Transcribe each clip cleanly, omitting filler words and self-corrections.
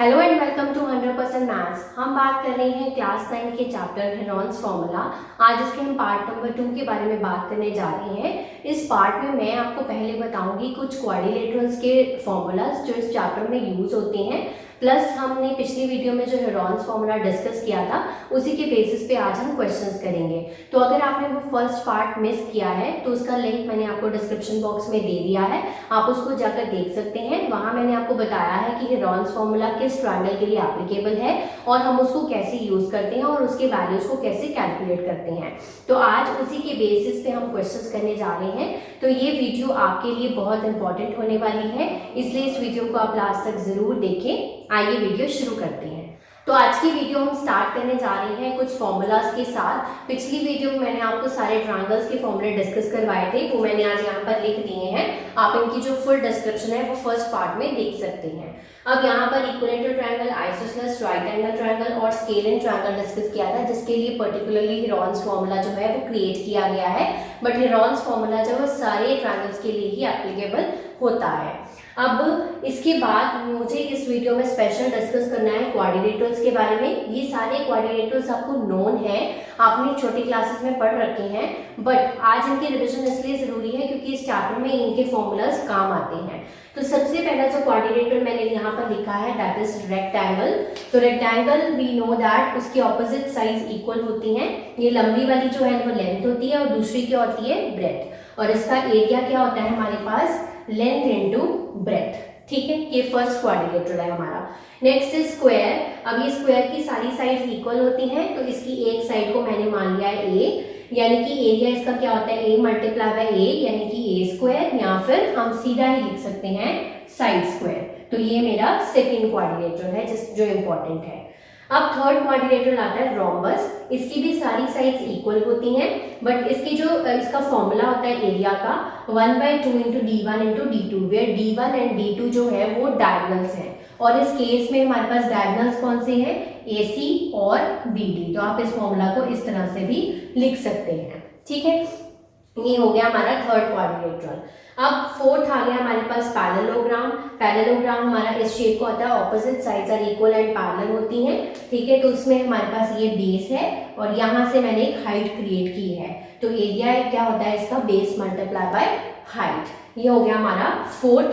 Hello and welcome to 100% maths. हम बात कर रहे हैं क्लास 9 के चैप्टर हेरॉन्स फॉर्मूला। आज इसके हम पार्ट नंबर 2 के बारे में बात करने जा रहे हैं। इस पार्ट में मैं आपको पहले बताऊंगी कुछ क्वाड्रिलेटरल्स के फॉर्मूलाज जो इस चैप्टर में यूज होते हैं, प्लस हमने पिछली वीडियो में जो हेरॉन्स फॉर्मूला डिस्कस किया था उसी के बेसिस पे आज हम क्वेश्चंस करेंगे। तो अगर आपने वो फर्स्ट पार्ट मिस किया है तो उसका लिंक मैंने आपको डिस्क्रिप्शन बॉक्स में दे दिया है, आप उसको जाकर देख सकते हैं। वहां मैंने आपको बताया है कि हेरॉन्स फॉर्मूला किस ट्रायंगल के लिए एप्लीकेबल है और हम उसको कैसे यूज करते हैं और उसके वैल्यूज को कैसे कैलकुलेट करते हैं। तो आज उसी के बेसिस पे हम क्वेश्चंस करने जा रहे हैं। तो ये वीडियो आपके लिए बहुत इंपॉर्टेंट होने वाली है, इसलिए इस वीडियो को आप लास्ट तक जरूर देखें। आइए वीडियो शुरू करते हैं। तो आज की वीडियो हम स्टार्ट करने जा रहे हैं कुछ फॉर्मूलाज के साथ। पिछली वीडियो में मैंने आपको सारे ट्रायंगल्स के फॉर्मूले डिस्कस करवाए थे, वो मैंने आज यहाँ पर लिख दिए हैं। आप इनकी जो फुल डिस्क्रिप्शन है वो फर्स्ट पार्ट में देख सकते हैं। अब यहाँ पर equilateral triangle, isosceles, right angle triangle और स्केलर ट्रायंगल डिस्कस किया था, जिसके लिए पर्टिकुलरली हेरॉन्स फॉर्मूला जो है वो क्रिएट किया गया है। बट हेरॉन्स फॉर्मूला जो है सारे ट्रायंगल्स के लिए ही एप्लीकेबल होता है। अब इसके बाद मुझे इस वीडियो में स्पेशल डिस्कस करना है क्वाड्रिलेटरल्स के बारे में। ये सारे क्वाड्रिलेटरल्स आपको नोन है, आपने छोटी क्लासेस में पढ़ रखे हैं, बट आज इनकी रिवीजन इसलिए जरूरी है क्योंकि इस चैप्टर में इनके फॉर्मूलाज काम आते हैं। तो सबसे पहला जो क्वाड्रिलेटरल मैंने यहाँ पर लिखा है दैट इज रेक्टेंगल। तो रेक्टेंगल वी नो दैट उसकी ऑपोजिट साइड इक्वल होती हैं। ये लंबी वाली जो है वो लेंथ होती है और दूसरी क्या होती है, ब्रेथ। और इसका एरिया क्या होता है हमारे पास, लेंथ इनटू ब्रेथ। ठीक है, ये फर्स्ट क्वाड्रिलेटरल है हमारा। Next is square. अब ये स्क्वायर की सारी साइड्स इक्वल होती हैं, तो इसकी एक साइड को मैंने मान लिया है ए, यानी कि एरिया इसका क्या होता है, ए मल्टीप्लाई बाय ए, यानी कि ए स्क्वायर, या फिर हम सीधा ही लिख सकते हैं साइड स्क्वायर। तो ये मेरा सेकेंड क्वाड्रिलेटरल है जो इंपॉर्टेंट है। अब थर्ड क्वाड्रिलेटरल आता है रोम्बस। इसकी भी सारी साइड्स इक्वल होती हैं, बट इसकी जो इसका फॉर्मूला होता है एरिया का 1/2 into d1 into d2, where d1 and d2 जो है वो डायगोनल्स हैं। और इस केस में हमारे पास डायगोनल्स कौन से हैं, AC और BD। तो आप इस फॉर्मूला को इस तरह से भी लिख सकते हैं। ठीक है, ये हो गया हमारा थर्ड क्वाड्रिलेटरल। अब फोर्थ आ गया हमारे पास पैरेललोग्राम। पैरेललोग्राम हमारा इस शेप को आता है, opposite sides are equal and parallel होती हैं। ठीक है, तो उसमें हमारे पास ये बेस है और यहाँ से मैंने एक हाइट क्रिएट की है। तो एरिया क्या होता है इसका, बेस मल्टीप्लाई बाय हाइट। ये हो गया हमारा फोर्थ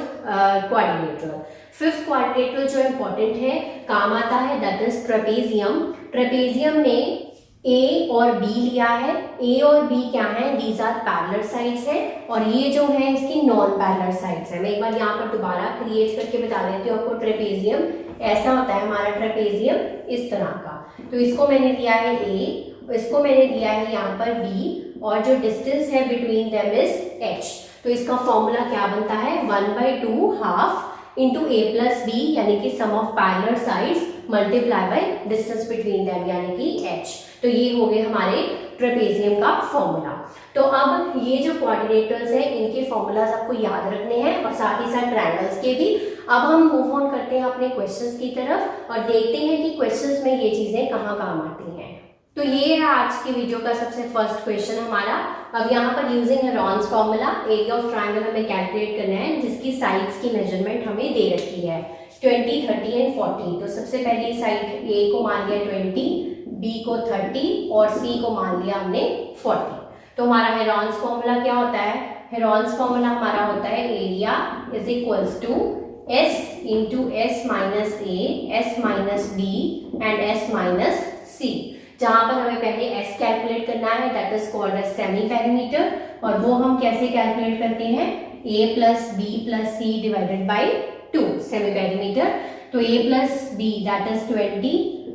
क्वाड्रिलेटरल। फिफ्थ क्वाड्रिलेटरल जो इंपॉर्टेंट है, काम आता है, दैट इज ट्रेपेजियम। ट्रेपेजियम में ए और बी लिया है। ए और बी क्या है, दीज आर पैरेलल साइड्स हैं, और ये जो है इसकी नॉन पैरेलल साइड्स है। मैं एक बार यहाँ पर दोबारा क्रिएट करके बता देती हूँ आपको। ट्रेपेजियम ऐसा होता है हमारा, ट्रेपेजियम इस तरह का। तो इसको मैंने लिया है ए, इसको मैंने लिया है यहाँ पर बी, और जो डिस्टेंस है बिटवीन देम इज एच। तो इसका फॉर्मूला क्या बनता है, 1/2 half into a plus b, यानी कि sum of parallel sides multiply by distance between them, यानी कि एच। तो ये हो गए हमारे ट्रेपेजियम का फॉर्मूला। तो अब ये जो क्वाड्रिलेटरल्स हैं इनके फॉर्मूलाज आपको याद रखने हैं, और साथ ही साथ ट्रायंगल्स के भी। अब हम मूव ऑन करते हैं अपने क्वेश्चंस की तरफ और देखते हैं कि क्वेश्चंस में ये चीजें कहाँ काम आती हैं। तो ये है आज की वीडियो का सबसे फर्स्ट क्वेश्चन हमारा। अब यहाँ पर using Heron's formula area of triangle हमें कैलकुलेट करना है, जिसकी साइड्स की मेजरमेंट हमें दे रखी है 20, 30 एंड 40। तो सबसे पहली साइड ए को मान लिया 20, बी को 30 और सी को मान लिया हमने 40। तो हमारा हेरॉन्स फॉर्मूला क्या होता है, हेरॉन्स फॉर्मूला हमारा होता है area is equals to s into s minus a, s minus b and s minus c. जहां पर हमें पहले s कैलकुलेट करना है, that is called as semi perimeter, और वो हम कैसे कैलकुलेट करते हैं, a plus b plus c divided by 2 semi perimeter. तो a plus b that is 20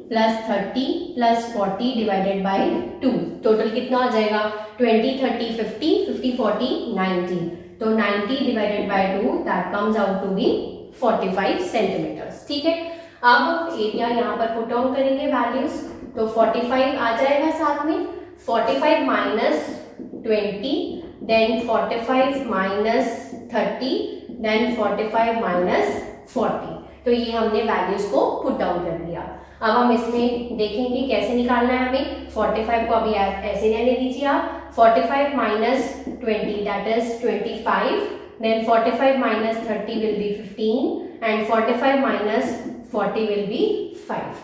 plus 30 plus 40 divided by 2। Total कितना आ जाएगा, 20, 30, 50, 50, 40, 90। तो 90 divided by 2 that comes out to be 45 centimetres. ठीक है, अब एरिया यहाँ पर पुट ऑन करेंगे वैल्यूज, तो 45 आ जाएगा साथ में, 45 minus 20, then 45 minus 30, then 45 minus 40। तो ये हमने वैल्यूज को पुट डाउन कर दिया। अब हम इसमें देखेंगे कैसे निकालना है हमें। 45 को अभी ऐसे रहने दीजिए आप, 45 minus 20 that is 25, then 45 minus 30 will be 15 and 45 minus 40 will be 5।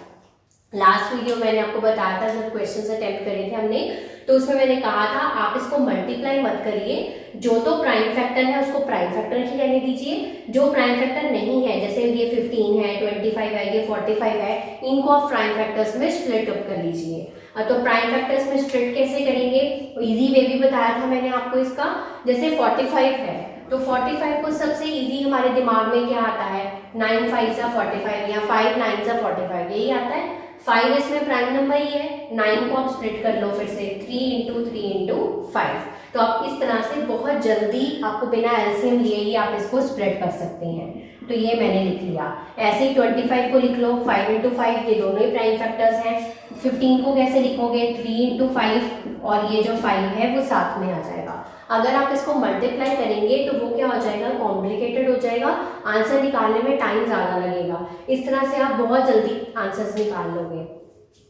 Last video मैंने आपको बताया था, जब क्वेश्चन अटेम्प्ट करे थे हमने, तो उसमें मैंने कहा था आप इसको मल्टीप्लाई मत करिए, जो तो प्राइम फैक्टर है उसको प्राइम फैक्टर ही रहने दीजिए, जो प्राइम फैक्टर नहीं है, जैसे ये 15 है, 25 है, ये 45 है, इनको आप प्राइम फैक्टर्स में स्प्लिट अप कर लीजिए। तो प्राइम फैक्टर्स में स्प्लिट कैसे करेंगे, इजी वे भी बताया था मैंने आपको इसका। जैसे 45 है तो 45 को सबसे इजी हमारे दिमाग में क्या आता है, 9 5 जा 45 या 5 9 जा 45, यही आता है। 5 इसमें प्राइम नंबर ही है, 9 को आप स्प्लिट कर लो फिर से, 3 इंटू 3 इंटू 5। तो आप इस तरह से बहुत जल्दी आपको बिना एलसीएम लिए ही आप इसको स्प्लिट कर सकते हैं। तो ये मैंने लिख लिया। ऐसे ही 25 को लिख लो, 5 इंटू 5, ये दोनों ही प्राइम फैक्टर्स हैं। 15 को कैसे लिखोगे, 3 इंटू 5, और ये जो 5 है वो साथ में आ जाएगा। अगर आप इसको मल्टीप्लाई करेंगे तो वो क्या हो जाएगा, कॉम्प्लिकेटेड हो जाएगा, आंसर निकालने में टाइम ज़्यादा लगेगा। इस तरह से आप बहुत जल्दी आंसर्स निकाल लोगे।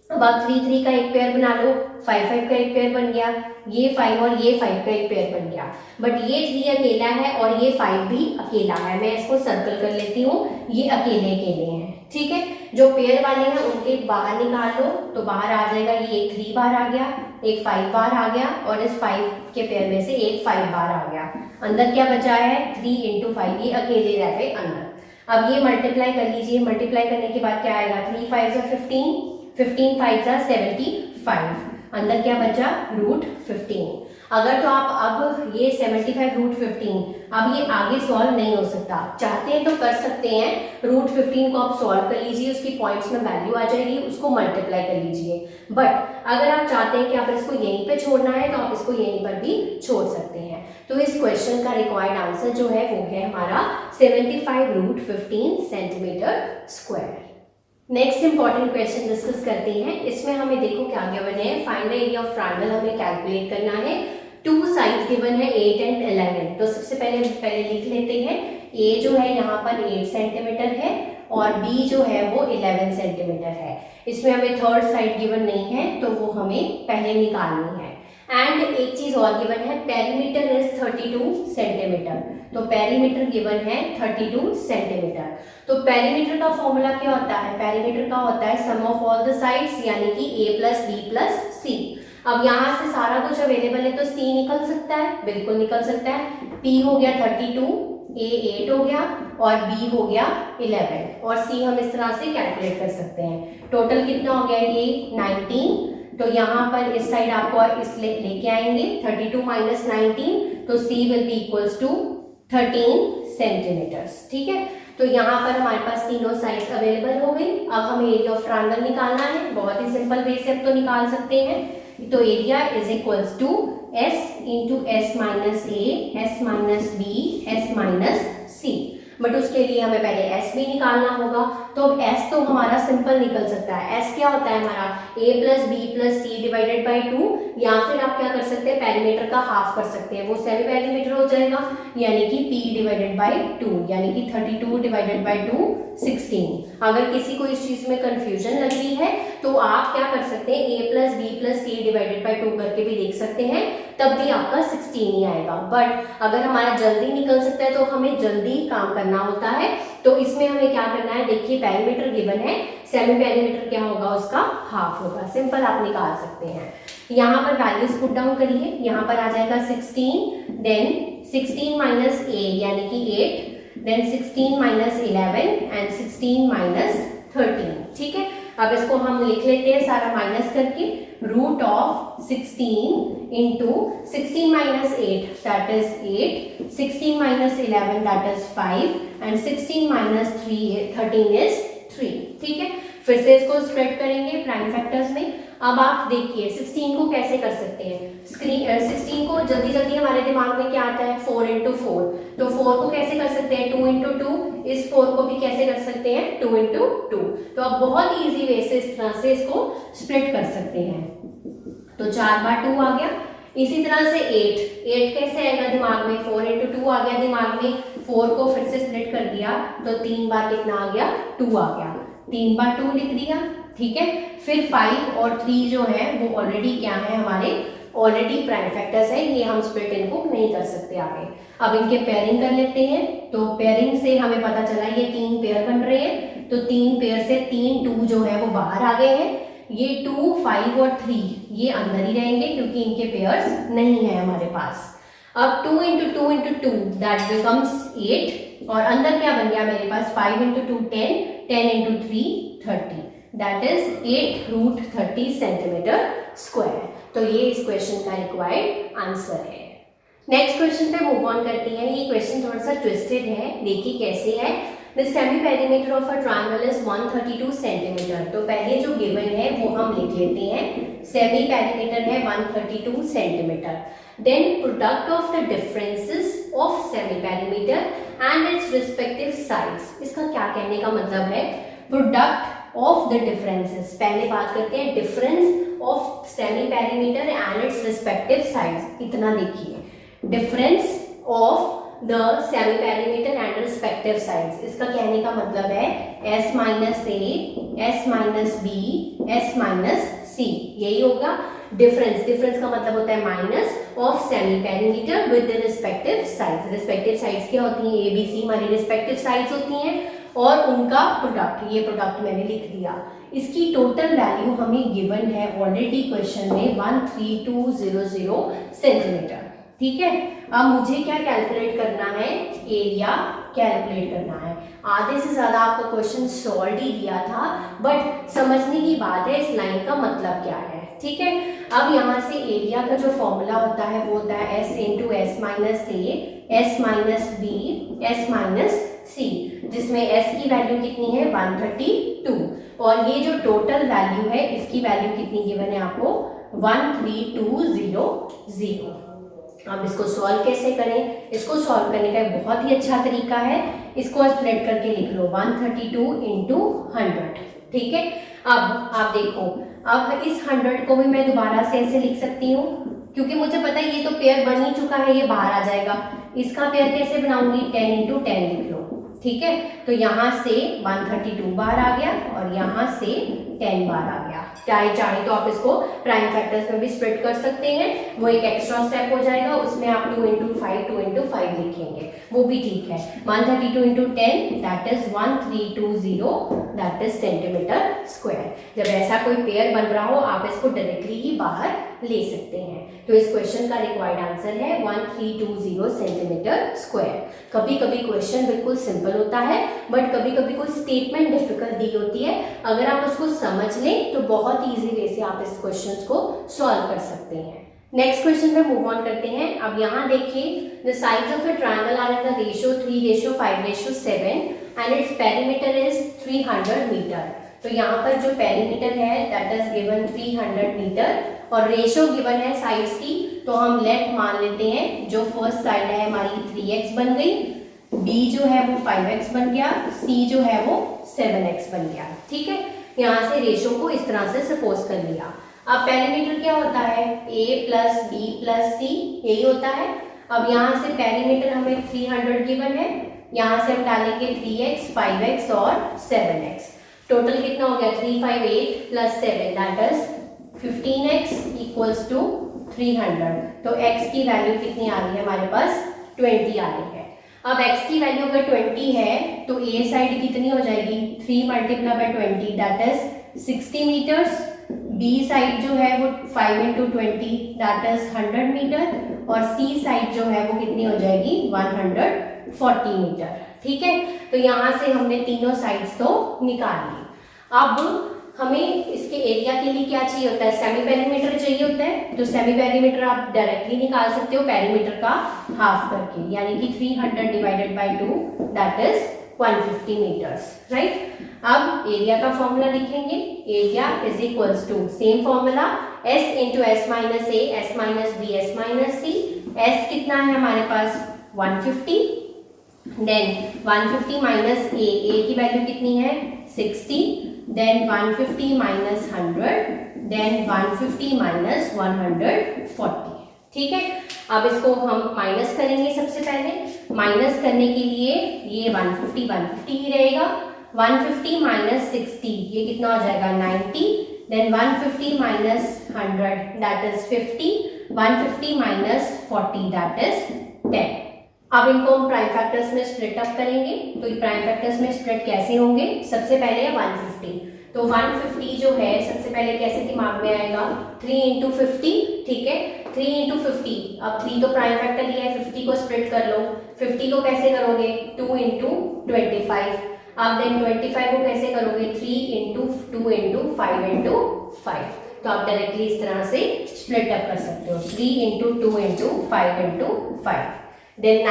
अब आप 3 3 का एक पेयर बना लो, 5 5 का एक पेयर बन गया, ये 5 और ये 5 का एक पेयर बन गया। बट ये 3 अकेला है और ये 5 भी अकेला है, मैं इसको सर्कल कर लेती हूँ, ये अकेले अकेले हैं, ठीक है। जो पेयर वाले हैं उनके बाहर निकाल लो, तो बाहर आ जाएगा, ये एक 3 बार आ गया, एक 5 बार आ गया, और इस 5 के पेयर में से एक 5 बार आ गया। अंदर क्या बचा है, 3 इंटू 5, ये अकेले रह गए अंदर। अब ये मल्टीप्लाई कर लीजिए, मल्टीप्लाई करने के बाद क्या आएगा, 3 5 जा 15, 15 5 जा 75, अंदर क्या बचा, रूट 15। अगर तो आप अब ये 75 रूट 15, अब ये आगे सॉल्व नहीं हो सकता, चाहते हैं तो कर सकते हैं, रूट 15 को आप सॉल्व कर लीजिए, उसकी पॉइंट्स में वैल्यू आ जाएगी, उसको मल्टीप्लाई कर लीजिए। बट अगर आप चाहते हैं कि आप इसको यहीं पे छोड़ना है तो आप इसको यहीं पर भी छोड़ सकते हैं। तो इस क्वेश्चन का रिक्वायर्ड आंसर जो है वो है हमारा 75 root 15 centimetre square. Next important question discuss करते हैं। इसमें हमें देखो क्या गिवन है, find the area of triangle हमें कैलकुलेट करना है। 2 साइड्स गिवन है 8 एंड 11। तो सबसे पहले लिख लेते हैं, ए जो है यहाँ पर 8 सेंटीमीटर है और बी जो है वो 11 सेंटीमीटर है। इसमें हमें थर्ड साइड गिवन नहीं है तो वो हमें पहले निकालनी है। एंड एक चीज और गिवन है, पेरीमीटर इज 32 सेंटीमीटर। तो पेरीमीटर गिवन है 32 सेंटीमीटर। तो पेरीमीटर का फॉर्मूला क्या होता है, पेरीमीटर का होता है सम ऑफ ऑल द साइड्स, यानी कि a प्लस बी प्लस सी। अब यहाँ से सारा कुछ अवेलेबल है तो c निकल सकता है, बिल्कुल निकल सकता है। p हो गया 32, a 8 हो गया और b हो गया 11, और c हम इस तरह से कैलकुलेट कर सकते हैं। टोटल कितना हो गया ये 19। तो यहाँ पर इस साइड आपको इस लेके आएंगे 32 माइनस 19, तो c will be equals to 13 centimetres, ठीक है। तो यहाँ पर हमारे पास तीनों साइड्स अवेलेबल हो गई। अब हमें एरिया ऑफ ट्रायंगल निकालना है, बहुत ही सिंपल वे से अब तो निकाल सकते हैं। तो area is equals to s into s minus a, s minus b, s minus c. But उसके लिए हमें पहले s भी निकालना होगा। तो अब s तो हमारा सिंपल निकल सकता है। s क्या होता है हमारा a plus b plus c divided by 2, या फिर आप क्या कर सकते हैं, पेरीमीटर का हाफ कर सकते हैं, वो सेमी पेरीमीटर हो जाएगा, यानी कि p डिवाइडेड बाई 2, यानी कि 32 डिवाइडेड बाई 2 16। अगर किसी को इस चीज में कंफ्यूजन लग रही है तो आप क्या कर सकते हैं, a plus b plus c divided by 2 करके भी देख सकते हैं, तब भी आपका 16 ही आएगा। बट अगर हमारा जल्दी निकल सकता है तो हमें जल्दी काम करना होता है। तो इसमें हमें क्या करना है, देखिए पेरीमीटर गिवन है, सेमी पेरीमीटर क्या होगा, उसका हाफ होगा। सिंपल आप निकाल सकते हैं। यहाँ पर वैल्यूज पुट डाउन करिए, यहाँ पर आ जाएगा 16, देन 16 माइनस a यानी कि 8, देन 16 माइनस 11 एंड 16 माइनस 13, ठीक है। अब इसको हम लिख लेते हैं सारा माइनस करके, root of 16 into 16 minus 8 that is 8, 16 minus 11 that is 5 and 16 minus 13 is 3, ठीक है। फिर से इसको स्प्रेड करेंगे प्राइम फैक्टर्स में। अब आप देखिए 16 को कैसे कर सकते हैं, 16 को जल्दी जल्दी हमारे दिमाग में क्या आता है, 4 इंटू 4। तो 4 को कैसे कर सकते हैं, 2 इंटू 2। इस 4 को भी कैसे कर सकते हैं, 2 इंटू 2। तो आप बहुत ईजी वे से इस तरह से इसको स्प्लिट कर सकते हैं। तो 4 बार 2 आ गया। इसी तरह से 8 कैसे आएगा दिमाग में, 4 इंटू 2 आ गया दिमाग में। 4 को फिर से स्प्लिट कर दिया तो 3 बार कितना आ गया, 2 आ गया, 3 बार 2 लिख दिया, ठीक है। फिर 5 और 3 जो है वो ऑलरेडी क्या है, हमारे ऑलरेडी प्राइम फैक्टर्स है, ये हम स्प्लिट इनको नहीं कर सकते आगे। अब इनके पेयरिंग कर लेते हैं। तो पेयरिंग से हमें पता चला ये 3 पेयर बन रहे हैं। तो 3 पेयर से 3 2 जो है वो बाहर आ गए हैं। ये 2 5 और 3 ये अंदर ही रहेंगे क्योंकि इनके पेयर्स नहीं है हमारे पास। अब 2 × 2 × 2 दैट बिकम्स 8 और अंदर क्या बन गया मेरे पास 5 × 2 10, 10 × 3 30 दैट इज 8√30 सेंटीमीटर स्क्वायर। तो ये इस क्वेश्चन का रिक्वायर्ड आंसर है। नेक्स्ट क्वेश्चन पे मूव ऑन करते हैं। ये क्वेश्चन थोड़ा सा ट्विस्टेड है, देखिए कैसे है। The semi perimeter of a triangle is 132 centimetre. तो पहले जो गिवन है वो हम लिख लेते हैं। सेमी पेरीमीटर है 132 centimetre. Then product of the differences of semi perimeter and its respective sides. इसका क्या कहने का मतलब है? प्रोडक्ट ऑफ द डिफरेंसेस, पहले बात करते हैं difference of semi perimeter and its respective sides. इतना देखिए, difference of the semi perimeter and respective sides. इसका कहने का मतलब है s minus a, s minus b, s minus c, यही होगा डिफरेंस। डिफरेंस का मतलब होता है minus of semi perimeter with the respective sides. Respective sides क्या होती हैं? ए बी सी हमारी रिस्पेक्टिव साइड्स होती हैं और उनका प्रोडक्ट, ये प्रोडक्ट मैंने लिख दिया। इसकी टोटल वैल्यू हमें गिवन है ऑलरेडी क्वेश्चन में 13200 सेंटीमीटर। ठीक है, अब मुझे क्या कैलकुलेट करना है? एरिया कैलकुलेट करना है। आधे से ज्यादा आपका क्वेश्चन सॉल्व ही दिया था, बट समझने की बात है इस लाइन का मतलब क्या है। ठीक है, अब यहाँ से एरिया का जो फॉर्मूला होता है वो होता है s × s minus a, s minus b, s minus c, जिसमें s की वैल्यू कितनी है 132 और ये जो टोटल वैल्यू है इसकी वैल्यू कितनी गिवन है आपको 13200। अब इसको सॉल्व कैसे करें? इसको सॉल्व करने का एक बहुत ही अच्छा तरीका है, इसको स्प्लिट करके लिख लो 132 × 100। ठीक है, अब आप देखो, अब इस 100 को भी मैं दोबारा से ऐसे लिख सकती हूँ क्योंकि मुझे पता है ये तो पेयर बन ही चुका है, ये बाहर आ जाएगा। इसका पेयर कैसे बनाऊंगी? 10 × 10 लिख लो। ठीक है, तो यहाँ से 132 बाहर आ गया और यहाँ से 10 बाहर आ गया। चाहे तो आप इसको प्राइम फैक्टर्स में भी स्प्लिट कर सकते हैं, वो एक एक्स्ट्रा स्टेप हो जाएगा, उसमें आप 2 × 5 लिखेंगे, वो भी ठीक है। 132 × 10 that is 1320 that is centimetre square. जब ऐसा कोई पेयर बन रहा हो आप इसको डायरेक्टली ही बाहर ले सकते हैं। तो इस क्वेश्चन का रिक्वायर्ड आंसर है 1320 सेंटीमीटर स्क्वायर। कभी कभी क्वेश्चन बिल्कुल सिंपल होता है बट कभी कभी कोई स्टेटमेंट डिफिकल्ट दी होती है, अगर आप उसको समझ लें तो बहुत इजी वे से आप इस क्वेश्चन को सॉल्व कर सकते हैं। नेक्स्ट क्वेश्चन पे मूव ऑन करते हैं। अब यहाँ देखिए, the sides of a triangle are in the ratio 3:5:7 and its perimeter is 300 metre. तो यहाँ पर जो पेरीमीटर है दैट इज गिवन 300 मीटर और रेशियो गिवन है साइड्स की, तो हम लेफ्ट मान लेते हैं। जो फर्स्ट साइड है हमारी 3x बन गई, b जो है वो 5x बन गया, c जो है वो 7x बन गया। ठीक है, यहाँ से रेशियो को इस तरह से सपोज कर लिया। अब पेरीमीटर क्या होता है? a + b + c, यही होता है। अब यहाँ से पेरीमीटर हमें 300 गिवन है, यहाँ से हम डालेंगे 3x, 5x और 7x। टोटल कितना हो गया? 358 + 7 दैट इज 15x = 300। तो x की वैल्यू कितनी आ रही है हमारे पास? 20 आ रही है। अब x की वैल्यू अगर 20 है तो a साइड कितनी हो जाएगी? 3 × 20 that is 60 metres. b side जो है वो 5 × 20 दैट इज 100 मीटर और c साइड जो है वो कितनी हो जाएगी? 140 मीटर। ठीक है, तो यहाँ से हमने तीनों साइड्स तो निकाल ली। अब हमें इसके एरिया के लिए क्या चाहिए होता है? सेमी पेरीमीटर चाहिए होता है। तो सेमी पेरीमीटर आप डायरेक्टली निकाल सकते हो पेरीमीटर का हाफ करके, यानी कि 300 / 2 दैट इज 150 मीटर्स, राइट। अब एरिया का फॉर्मूला लिखेंगे, area is equals to same formula s × s minus a, s minus b, s minus c। s कितना है हमारे पास? 150। देन 150 माइनस a की वैल्यू कितनी है? 60। Then 150 minus 100, then 150 minus 140। ठीक है, अब इसको हम माइनस करेंगे। सबसे पहले माइनस करने के लिए ये 150 ही रहेगा। 150 माइनस 60 ये कितना हो जाएगा? 90। Then 150 minus 100 that is 50। 150 minus 40 that is 10। अब इनको हम प्राइम फैक्टर्स में स्प्लिट अप करेंगे। तो ये प्राइम फैक्टर्स में स्प्लिट कैसे होंगे? सबसे पहले है 150। तो 150 जो है सबसे पहले कैसे दिमाग में आएगा? 3 इंटू 50, ठीक है, 3 इंटू 50। अब 3 तो प्राइम फैक्टर ही है, 50 को स्प्लिट कर लो। 50 को कैसे करोगे? 2 इंटू 25। अब देन 25 को कैसे करोगे? 3 इंटू 2 इंटू 5 इंटू 5। तो आप डायरेक्टली इस तरह से स्प्लिट अप कर सकते हो, 3 इंटू 2 इंटू 5 इंटू 5। देन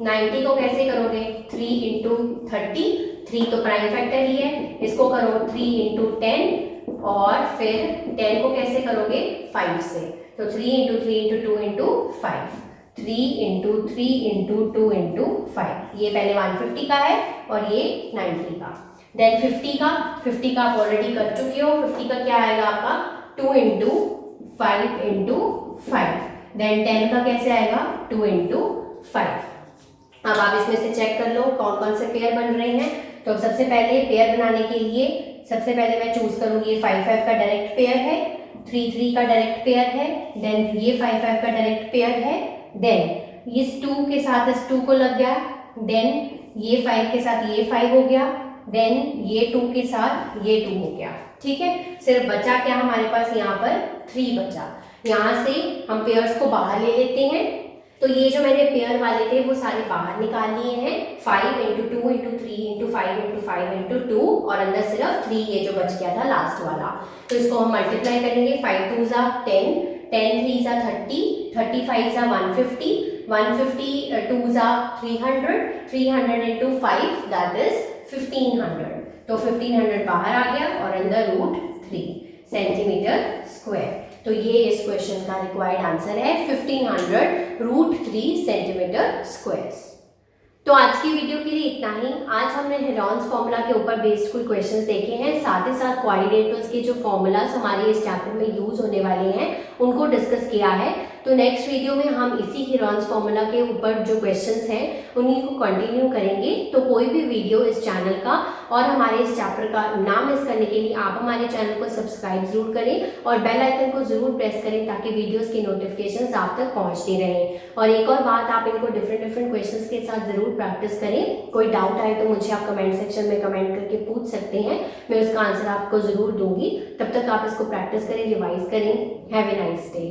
90 को कैसे करोगे? 3 इंटू 30, 3 तो प्राइम फैक्टर ही है, इसको करो 3 इंटू 10 और फिर 10 को कैसे करोगे? 5 से। तो 3 into 3 into 2 into 5, 3 into 3 into 2 into 5। ये पहले 150 का है और ये 90 का। देन 50 का आप ऑलरेडी कर चुके हो। 50 का क्या आएगा आपका? 2 इंटू 5 इंटू 5। देन 10 का कैसे आएगा? 2 इंटू 5। अब आप इसमें से चेक कर लो कौन कौन से पेयर बन रहे हैं। तो सबसे पहले पेयर बनाने के लिए सबसे पहले मैं चूज करूंगी 5 का डायरेक्ट पेयर है, 3 का डायरेक्ट पेयर है, देन ये 5 का डायरेक्ट पेयर है, देन इस 2 के साथ इस 2 को लग गया, देन ये 5 के साथ ये 5 हो गया, देन ये 2 के साथ ये 2 हो गया। ठीक है, सिर्फ बचा क्या हमारे पास? यहाँ पर 3 बचा। यहाँ से हम पेयर्स को बाहर ले लेते हैं। तो ये जो मैंने पेयर वाले थे वो सारे बाहर निकाल लिए हैं, 5 into 2 into 3 into 5 into 5 into 2 और अंदर सिर्फ 3 ये जो बच गया था लास्ट वाला। तो इसको हम मल्टीप्लाई करेंगे। 5 2 जा 10, 10 3 जा 30, 35 जा 150, 150 2 जा 300, 300 इंटू 5 दैट इज 1500। तो 1500 बाहर आ गया और अंदर √3 सेंटीमीटर स्क्वायर। तो ये इस क्वेश्चन का रिक्वायर्ड आंसर है 1500 √3 सेंटीमीटर स्क्वायर। तो आज की वीडियो के लिए इतना ही। आज हमने हेरॉन्स फॉर्मूला के ऊपर बेस्ड कुछ क्वेश्चंस देखे हैं, साथ ही साथ कोऑर्डिनेटर्स के जो फॉर्मूलाज हमारे इस चैप्टर में यूज होने वाले हैं उनको डिस्कस किया है। तो नेक्स्ट वीडियो में हम इसी हेरॉन्स फॉर्मूला के ऊपर जो क्वेश्चंस हैं उन्हीं को कंटिन्यू करेंगे। तो कोई भी वीडियो इस चैनल का और हमारे इस चैप्टर का ना मिस करने के लिए आप हमारे चैनल को सब्सक्राइब जरूर करें और बेल आइकन को जरूर प्रेस करें ताकि वीडियोस की नोटिफिकेशंस आप तक पहुंचती रहें। और एक और बात, आप इनको डिफरेंट क्वेश्चंस के साथ जरूर प्रैक्टिस करें। कोई डाउट आए तो मुझे आप कमेंट सेक्शन में कमेंट करके पूछ सकते हैं, मैं उसका आंसर आपको जरूर दूंगी। तब तक आप इसको प्रैक्टिस करें, रिवाइज करें। Have a nice day.